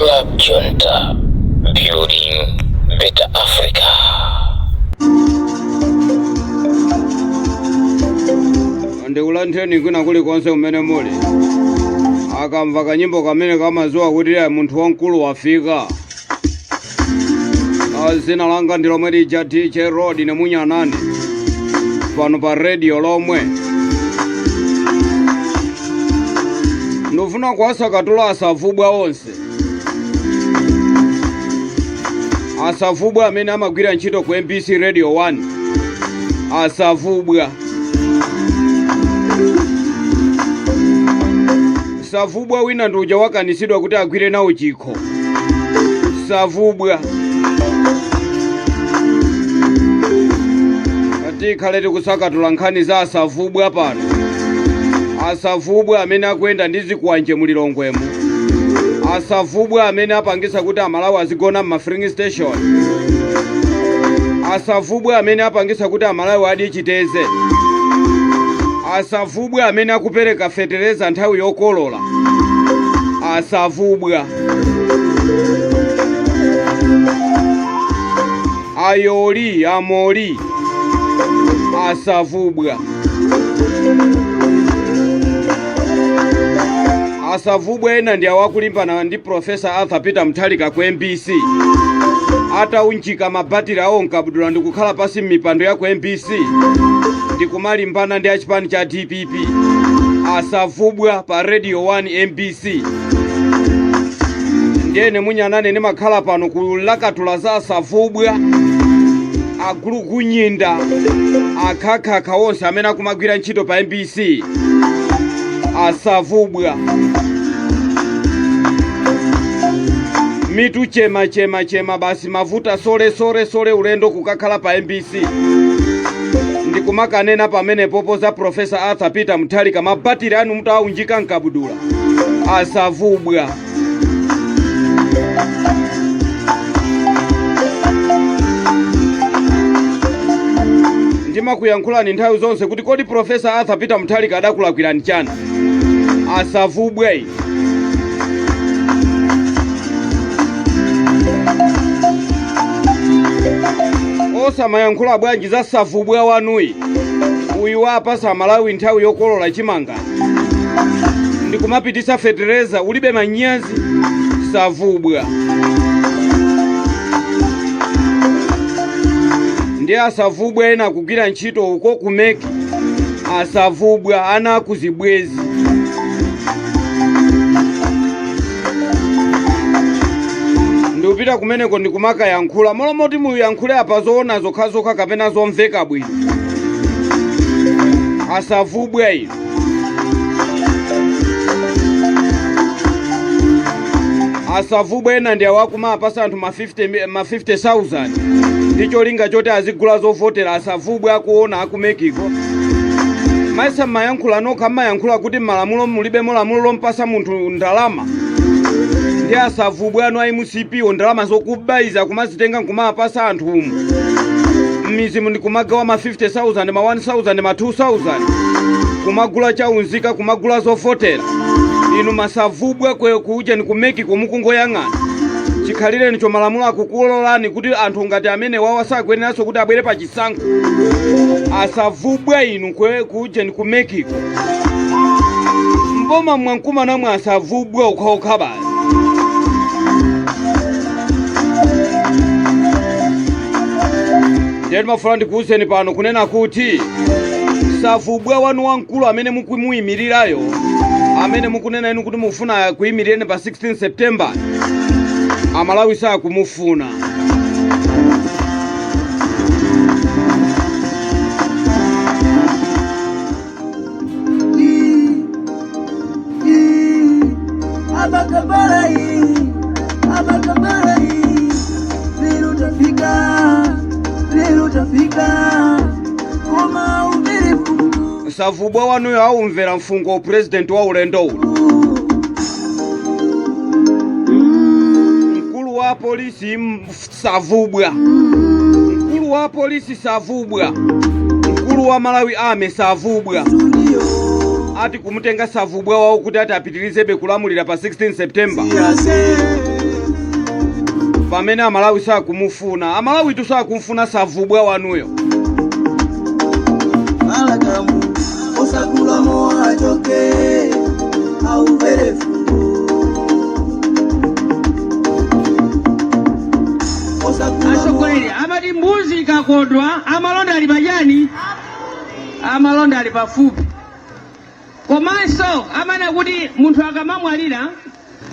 Club Junta, building better Africa. Ndikulantheni kuna kuli konse kumene muli. Akamva kanyimbo kamene kamazuwa kuti munthu wamkulu wafika. Zina langa ndi lomwe lija DJ Road nemunyanani pano pa radio lomwe. Ndofuna kuwasakatula asavubwa onse. Asavubwa amene amagwira ntchito ku MBC Radio 1. Asavubwa. Savubwa wina nduja wakanisidwa kuti agwire nawo chikho. Savubwa. Tikhale tikusakatula nkhani za asavubwa pano. Asavubwa amene akwenda ndi zikwanje mulilongwemo. Asavubwa amene apangisa kuti amalawi azigona m'mafilling station. Asavubwa amene apangisa kuti amalawi adye chiteze. Asavubwa amene akupereka fetereza nthawi yokolola. Asavubwa. Ayoli amoli. Asavubwa. Asavubwa ena ndi awakulimbana ndi Professor Arthur Peter Mutharika ku MBC. Ataunjika mabatiri awo nkabudula ndikukhala pasi m'mipando ya ku MBC. Ndikumalimbana ndi achipani cha DPP. Asavubwa pa Radio 1 MBC. Ndiyene munyanane ndi makhala pano kulakatula za asavubwa. Agulu kunyinda akhakha onse amene akumagwira ntchito pa MBC. Asavubwa. Mitu chema basi mavuta sole ulendo kukakhala pa MBC. Ndikumakanena pamene popo za Professor Arthur Peter Mutharika mabatiri anu mutaunjika nkabudula. Asavubwa. Ndima kuyankhulani nthawi zonse kuti kodi Professor Arthur Peter Mutharika adakulakwirani chani. Asavubwa. Osamayankhula bwanji za savubwa wanuyi. Uyu wapasa Malawi nthawi yokolola chimanga. Ndikumapitisa fetereza ulibe manyazi. Savubwa. Ndi asavubwa ena kugwira ntchito uko kumeki. Asavubwa ana akuzibwezi. Ndupita kumeneko ndikumaka yankhula molomoti muyankhule apa zoona zokhazoka kapena zomveka bwino. Asavubwa ino. Asavubwa ena ndi awakuma apasa anthu ma 50,000. Ndicho linga choti azigula zovotera asavubwa akuona akumekiko. Maisa mayankhula nokha mayankhula kuti malamulo mulibe lamulo lompasa munthu ndalama. Ndi asavubwa anu ayi musipiwo ndalama zokubaiza kumazitenga nkumapasa anthu umu. Mmizimu ndikumagawa ma 50,000 ma 1,000 ma 2,000. Kumagula chaunzika kumagula zovotera. Inu masavubwa kuja nikumekiko mukungoyang'ana. Chikhalire nicho malamulo akukulolani kuti anthu ngati amene wawa sakweneranso kuti abwere pa chisankho. Asavubwa inu kuja nikumekiko. Mboma mwankuma namwe asavubwa ukhaokha basi. Ndiyeni mafuna ndikuwuzeni pano kunena kuti savubwa wanu wamkulu amene mukumuyimirirayo, amene mukunena inu kuti mufuna kuyimirire pa 16 September, amalawi sakumufuna. Savubwa wanuyo aumvera mfungo wa president wa ulendo uno. Mkulu wa polisi savubwa. Mkulu wa polisi savubwa. Mkulu wa Malawi ame savubwa. Ati kumutenga savubwa wao kuti atapitirizebe kulamulira pa 16 September. pamene amalawi sakumufuna. Amalawi tusakumfuna savubwa wanuyo. Malakamu osakula moa choke au verefu Asokolere amati mbuzi ikakondwa amalonda ali pajani, amalonda ali pafupi. Komanso amana kuti munthu akamamwalira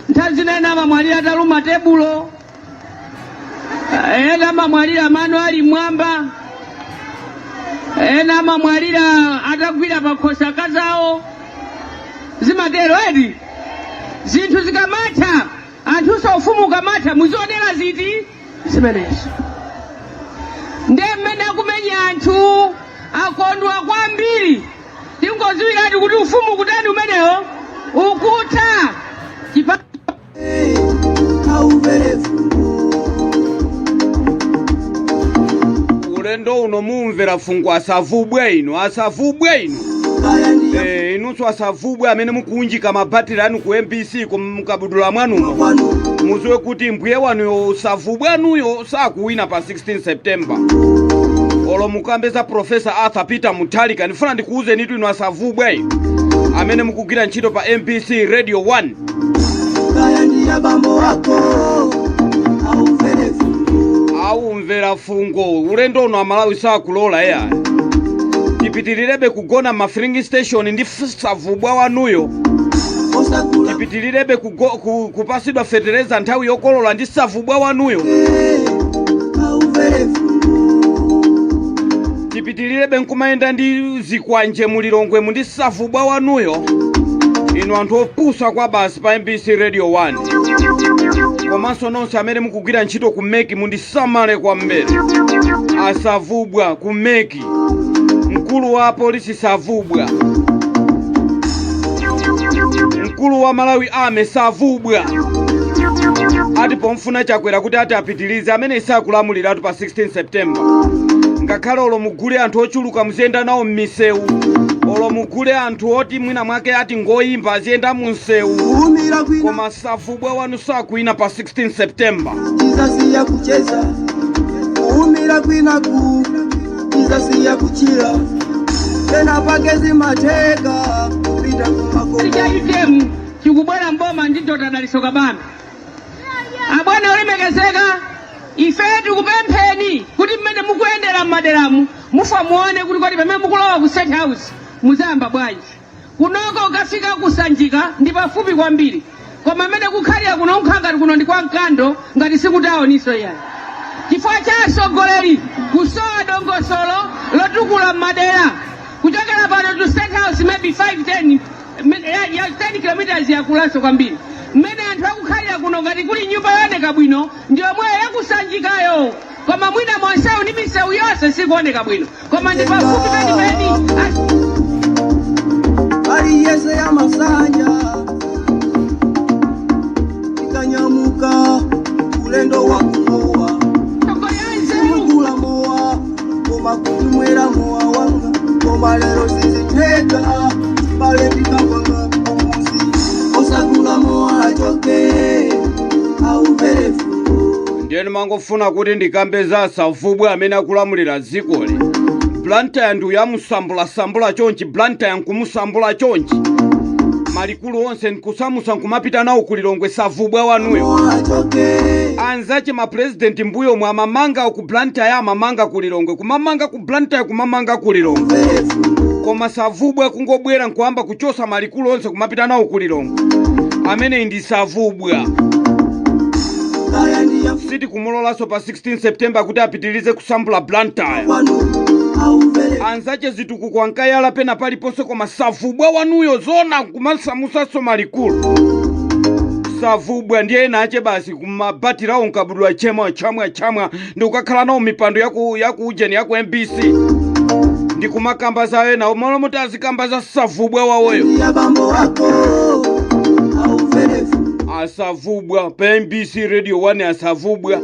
nthawi zina amamwalira ataluma tebulo, ena amamwalira mano ali mwamba, ena amamwalira atagwira pakhosi akazawo. Zimatero edi zinthu zikamatha, anthu ufumu ukamatha muzionera ziti zimenezo. Ndiye mmene akumenya anthu akondwa kwambiri. Tingoziwirati kuti ufumu kutani umenewo ukutha ulendo uno mumvera fungu asavubwe ino, asavubwe ino. Inunso asavubwe amene mukunjika mabatiri anu ku MPC kumukabudula mwanumo. Muziwe kuti mbuye wanuyo savubwe anuyo sakuwina pa 16 September. Olo mukambeza Professor Arthur Peter Mutharika ndifuna ndikuuze nitu ino asavubwe amene mukugwira ntchito pa MPC Radio 1. Au mvera fungo ulendo uno amalawi sakulola eya. Tipitilirebe kugona mafringi station ndi savubwa wanuyo. Tipitilirebe kupasidwa fertilizer nthawi yokolola ndi savubwa wanuyo. Tipitilirebe nkumayenda ndi zikwanje mulilongwe ndi savubwa wanuyo. Ino anthu opusa kwa basi pa MPC Radio 1. Komanso nonse amene mukugwira ntchito kumeki mundisamale kwa mbele. Asavubwa kumeki. Mkulu wa polisi savubwa. Mkulu wa Malawi ame savubwa. Ati pomfuna chakwera kuti ati apitilize amene isakulamulira atu pa 16 September. Ngakhale olo mugule anthu ochuluka muziyenda nawo m'misewu. Olo mugule anthu oti mwina mwake ati ngoyimba aziyenda mu msewu. Koma savubwa wanu sakuwina pa 16 September. Izasiya kucheza kuumira kwinaku izasiya kuchira tena pagezi mateka kupita kumako Ijaitemu chikubwera mboma ndito tadaliso kabambi. Abwana ulemekezeka ifetu kupempheni kuti mmene mukuyendera m'maderamu mufa muone kuti kwati pamene mukulowa ku State House muzamba bwanji. Kunoko ukafika kusanjika ndi pafupi kwambiri. Koma mmene kukhalira kuno nkhangati kuno ndi kwa mkando ngati sikutaoniso yani. Chifukwa cha asogoleri kusowa dongosolo lotukula m'madera. Kuchokera pano to State House maybe 5-10 kilometers yakulaso kwambiri. Mmene anthu akukhalira kuno ngati kuli nyumba yooneka bwino ndiyo mweyo yakusanjikayo. Koma mwina monsewu ndi misewu yonse sikuoneka bwino. Koma ndi pafupi penipeni. ali yese ya masanja ikanyamuka ulendo wa kumoa mugula moa koma kutumwera moa wanga koma lero siziteka bale bikavanga omuzi osakula moa achoke au verefu. Ndiye mangofuna kuti ndikambeza asavubwe amene akulamulira zikoli. Blantyre ndu yamusambula chonchi, Blantyre nkumusambula chonchi. Malikulu onse nkusamusa nkumapita nawo kulilongwe savubwa wanuyo. Anzache ma president mbuyo mwa mamanga ku Blantyre amamanga kulilongwe, kumamanga ku Blantyre kumamanga kulilongwe. Koma savubwa kungobwera nkuamba kuchosa malikulu onse kumapita nawo kulilongwe. Amene ndi savubwa. Siti kumulolaso pa 16 September kuti apitilize kusambula Blantyre. Anzache zituku kwa nkayala pena paliponse koma savubwa wanuyo zona kumasamusaso malikulu. Savubwa ndiye nache basi kumabatirawo nkabudwa chamwa ndi ukakhala nawo mipando yaku ujeni yaku MPC. Ndi kumakamba zawe na umalo mutazi kamba za savubwa wawoyo. Asavubwa pa MPC Radio 1 asavubwa.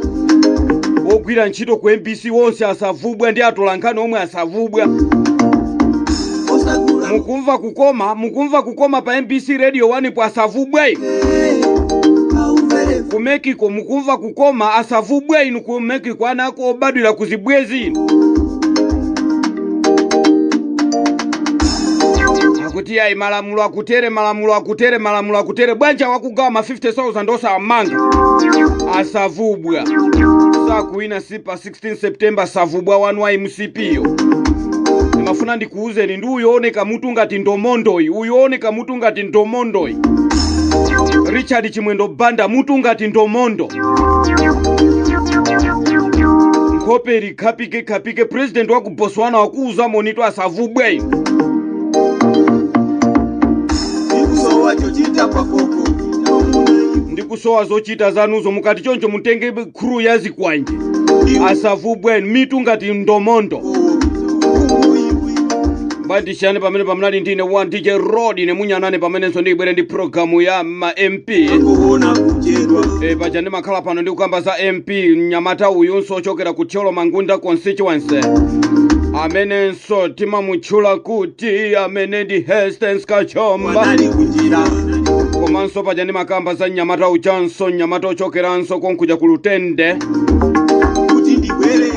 Ogwira ntchito ku MPC wonse asavubwa ndi atolankhani omwe asavubwa. Mukumva kukoma pa MPC Radio 1 pa asavubwa. ku Mexico mukumva kukoma asavubwe inu ku Mexico anako obadwira kuzibwezi inu. Akuti ayi malamulo akutere bwanja wakugawa ma 50,000 osamanga asavubwa sakuina sipa 16 September savubwa wanu wa MCP yo. Mafuna ndikuuzeni ndi uyooneka mutu ngati ndomondoi Richard Chimwendo Banda mutu ngati ndomondo Nkoperi kapike president wa ku Botswana wakuuza monito asavubwe ndikusowa zochita zanuzo mukati choncho mutenge crew yazikwanje asavubwe mitu ngati ndomondo. Bandishane pamene pamnali ndine one DJ Road ne munyanane pamenenso ndibwere ndi programu ya ma MP pajane makhala pano ndikukamba za MP Nyamata uyunso ochokera ku Tcholo Mangunda constituency amenenso timamutchula kuti amene ndi Hastings Kachomba komanso pajane makamba za Nyamata uchanso Nyamata ochokeranso konkuja ku Lutende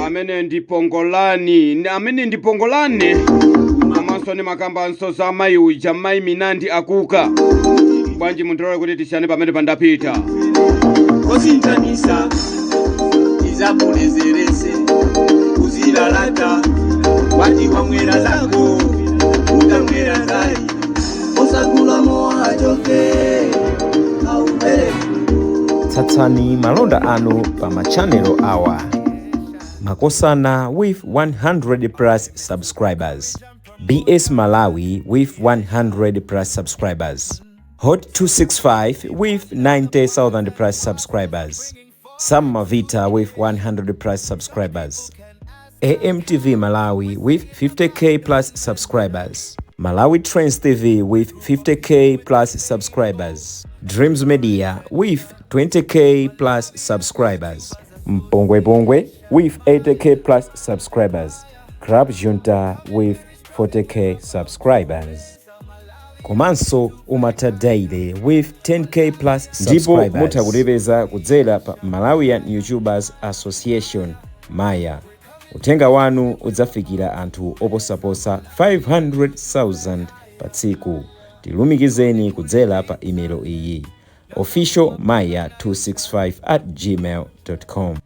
amene ndi Pongolani komanso ni makamba nso za mayi uja mayi Minandi akuka bwanji mundirole kuti tishane pamene pandapita osintanisa izapulezerese uzilalata wati wamwera zako utamwera zai osagula moa ajoke aubele. Tsatsani malonda anu pa machanelo awa Makosana with 100 plus subscribers, BS Malawi with 100 plus subscribers, Hot 265 with 90,000 plus subscribers, Sam Mavita with 100 plus subscribers, AMTV Malawi with 50k plus subscribers, Malawi Trends TV with 50k plus subscribers, Dreams Media with 20k plus subscribers, Mpongwe Bongwe with 80k plus subscribers, Crab Junta with 40k subscribers. Komanso Umata Daily with 10k plus subscribers. Ndipo mutakulipeza kudzera pa Malawian YouTubers Association Maya. Utenga wanu udzafikira anthu oposaposa 500,000 pa tsiku. Tilumikizeni kudzera pa email iyi officialmaya265@gmail.com.